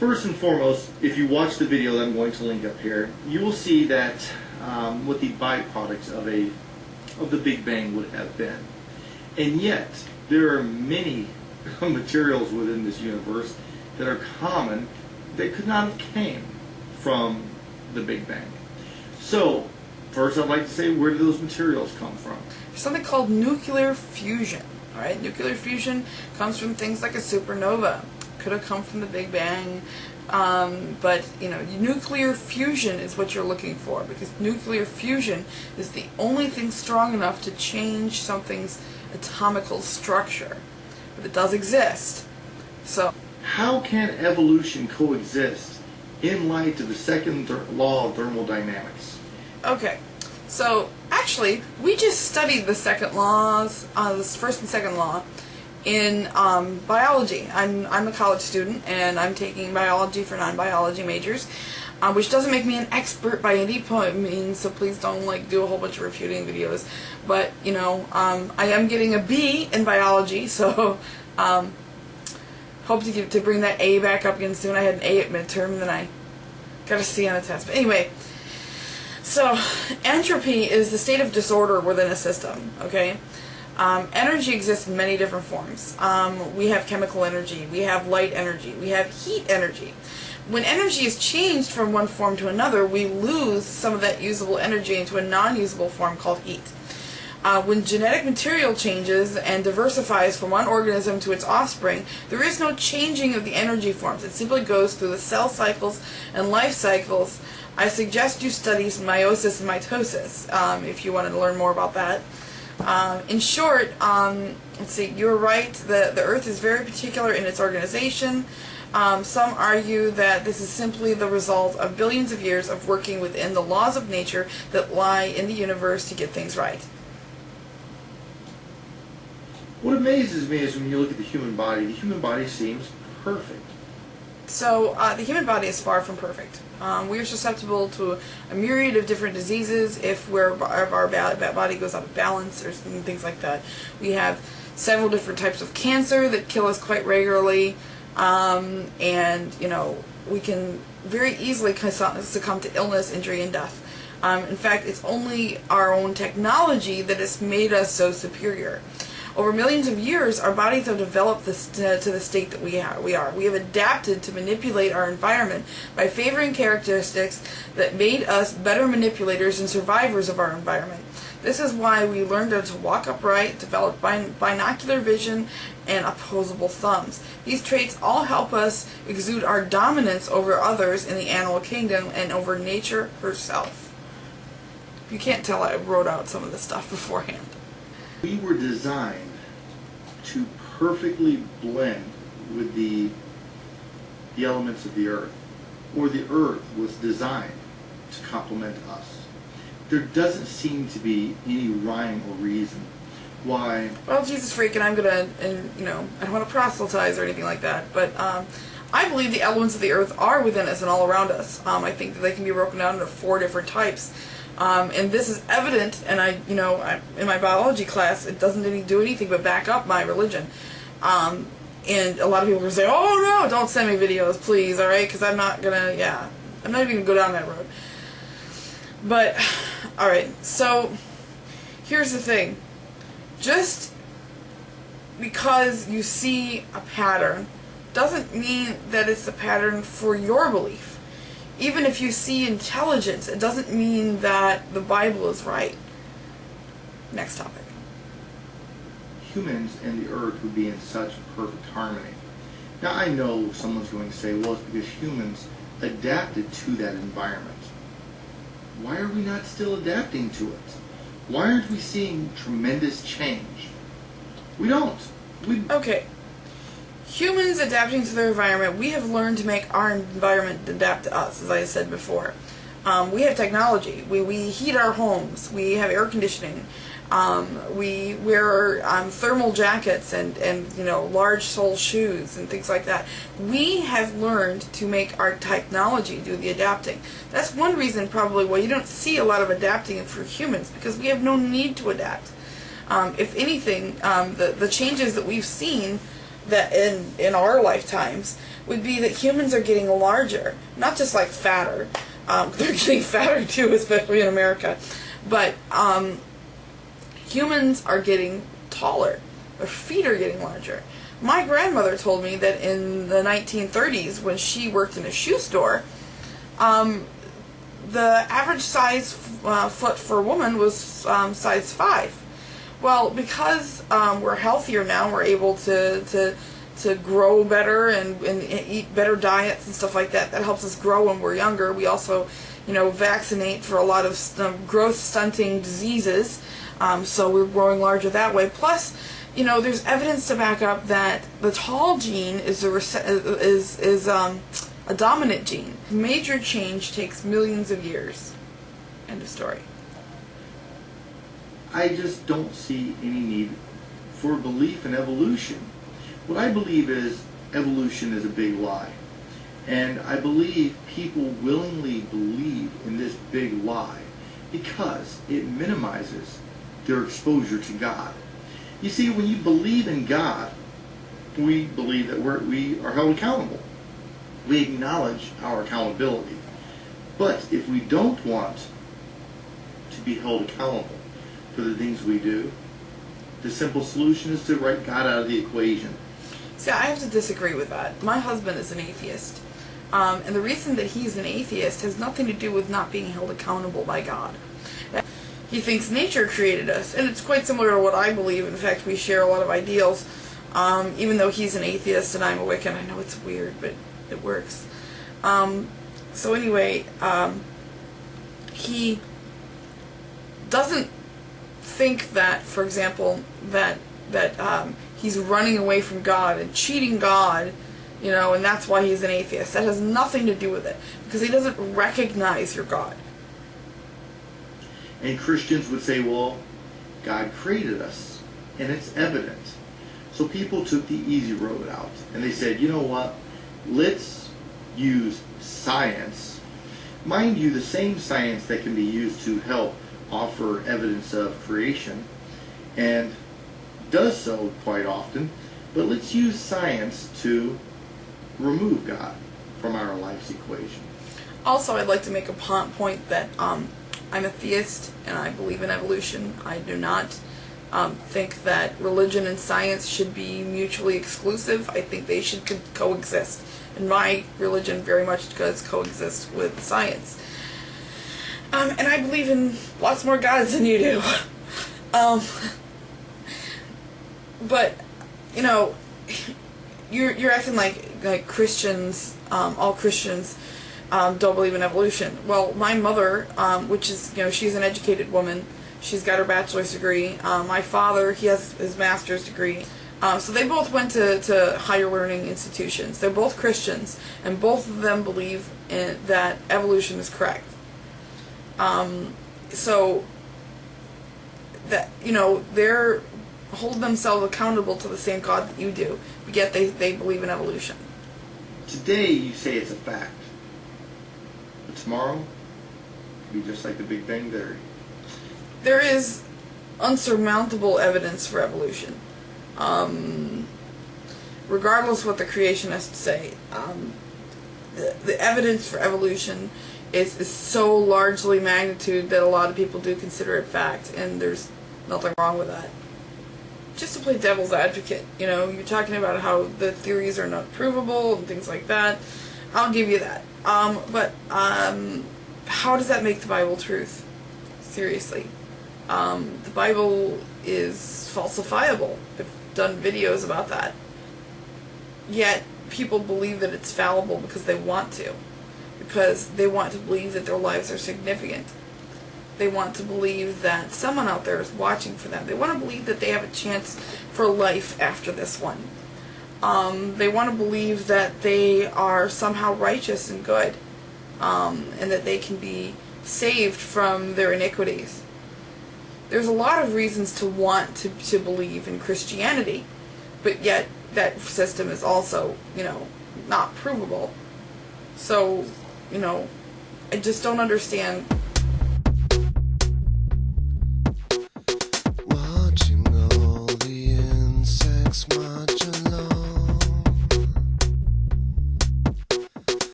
first and foremost, if you watch the video that I'm going to link up here, you will see that what the byproducts of the Big Bang would have been. And yet, there are many materials within this universe that are common that could not have came from the Big Bang. So, first I'd like to say, where do those materials come from? There's something called nuclear fusion. All right, nuclear fusion comes from things like a supernova. Could have come from the Big Bang, but nuclear fusion is what you're looking for, because nuclear fusion is the only thing strong enough to change something's atomical structure. But it does exist. So, how can evolution coexist in light of the second law of thermodynamics? Okay, so actually, we just studied the second laws, the first and second law, in biology. I'm a college student, and I'm taking biology for non-biology majors, which doesn't make me an expert by any means, so please don't do a whole bunch of refuting videos. But I am getting a B in biology, so hope to bring that A back up again soon. I had an A at midterm, and then I got a C on a test. But anyway, so entropy is the state of disorder within a system. Okay. Energy exists in many different forms. We have chemical energy, we have light energy, we have heat energy. When energy is changed from one form to another, we lose some of that usable energy into a non-usable form called heat. When genetic material changes and diversifies from one organism to its offspring, there is no changing of the energy forms. It simply goes through the cell cycles and life cycles. I suggest you study meiosis and mitosis if you want to learn more about that. In short, let's see, you're right, the Earth is very particular in its organization. Some argue that this is simply the result of billions of years of working within the laws of nature that lie in the universe to get things right. What amazes me is when you look at the human body seems perfect. So, the human body is far from perfect. We are susceptible to a myriad of different diseases if our body goes out of balance or things like that. We have several different types of cancer that kill us quite regularly, and we can very easily succumb to illness, injury, and death. In fact, it's only our own technology that has made us so superior. Over millions of years, our bodies have developed to the state that we are. We have adapted to manipulate our environment by favoring characteristics that made us better manipulators and survivors of our environment. This is why we learned how to walk upright, develop binocular vision, and opposable thumbs. These traits all help us exude our dominance over others in the animal kingdom and over nature herself. You can't tell I wrote out some of this stuff beforehand. We were designed to perfectly blend with the elements of the earth, or the earth was designed to complement us. There doesn't seem to be any rhyme or reason why. Well, Jesus freak, and I'm gonna, I don't want to proselytize or anything like that, but I believe the elements of the earth are within us and all around us. I think that they can be broken down into 4 different types. And this is evident, and in my biology class, it doesn't do anything but back up my religion. And a lot of people will say, oh no, don't send me videos, please, alright, because I'm not gonna, I'm not even gonna go down that road. But, alright, so, here's the thing. Just because you see a pattern doesn't mean that it's a pattern for your belief. Even if you see intelligence, it doesn't mean that the Bible is right. Next topic. Humans and the earth would be in such perfect harmony. Now I know someone's going to say, well, it's because humans adapted to that environment. Why are we not still adapting to it? Why aren't we seeing tremendous change? We don't. Okay. Humans adapting to their environment, we have learned to make our environment adapt to us, as I said before. We have technology. We heat our homes. We have air conditioning. We wear thermal jackets and large sole shoes and things like that. We have learned to make our technology do the adapting. That's one reason probably why you don't see a lot of adapting for humans, because we have no need to adapt. If anything, the changes that we've seen that in our lifetimes would be that humans are getting larger, not just like fatter. They're getting fatter too, especially in America. But humans are getting taller. Their feet are getting larger. My grandmother told me that in the 1930s, when she worked in a shoe store, the average size foot for a woman was size 5. Well, because we're healthier now, we're able to grow better and eat better diets and stuff like that. That helps us grow when we're younger. We also, vaccinate for a lot of growth stunting diseases, so we're growing larger that way. Plus, there's evidence to back up that the tall gene is a dominant gene. Major change takes millions of years. End of story. I just don't see any need for belief in evolution. What I believe is evolution is a big lie. And I believe people willingly believe in this big lie because it minimizes their exposure to God. You see, when you believe in God, we believe that we are held accountable. We acknowledge our accountability. But if we don't want to be held accountable for the things we do, the simple solution is to write God out of the equation. See, I have to disagree with that. My husband is an atheist. And the reason that he's an atheist has nothing to do with not being held accountable by God. He thinks nature created us, and it's quite similar to what I believe. In fact, we share a lot of ideals, even though he's an atheist and I'm a Wiccan. I know it's weird, but it works. So anyway, he doesn't think that, for example, that he's running away from God and cheating God, and that's why he's an atheist. That has nothing to do with it, because he doesn't recognize your God. And Christians would say, well, God created us, and it's evident. So people took the easy road out, and they said, you know what, let's use science. Mind you, the same science that can be used to help offer evidence of creation, and does so quite often, but let's use science to remove God from our life's equation. Also, I'd like to make a point that I'm a theist and I believe in evolution. I do not think that religion and science should be mutually exclusive. I think they should coexist. And my religion very much does coexist with science. And I believe in lots more gods than you do. But, you're acting like Christians, all Christians don't believe in evolution. Well, my mother, which is, she's an educated woman. She's got her bachelor's degree. My father, he has his master's degree. So they both went to higher learning institutions. They're both Christians, and both of them believe that evolution is correct. So that, they're hold themselves accountable to the same God that you do, but yet they believe in evolution. Today you say it's a fact, but tomorrow it'll be just like the Big Bang Theory. There is unsurmountable evidence for evolution. Regardless of what the creationists say, the evidence for evolution is so largely magnitude that a lot of people do consider it fact, and there's nothing wrong with that. Just to play devil's advocate, you're talking about how the theories are not provable and things like that. I'll give you that. But how does that make the Bible truth? Seriously. The Bible is falsifiable. I've done videos about that. Yet people believe that it's fallible because they want to. Because they want to believe that their lives are significant. They want to believe that someone out there is watching for them. They want to believe that they have a chance for life after this one. They want to believe that they are somehow righteous and good, and that they can be saved from their iniquities. There's a lot of reasons to want to believe in Christianity, but yet that system is also, not provable. So, I just don't understand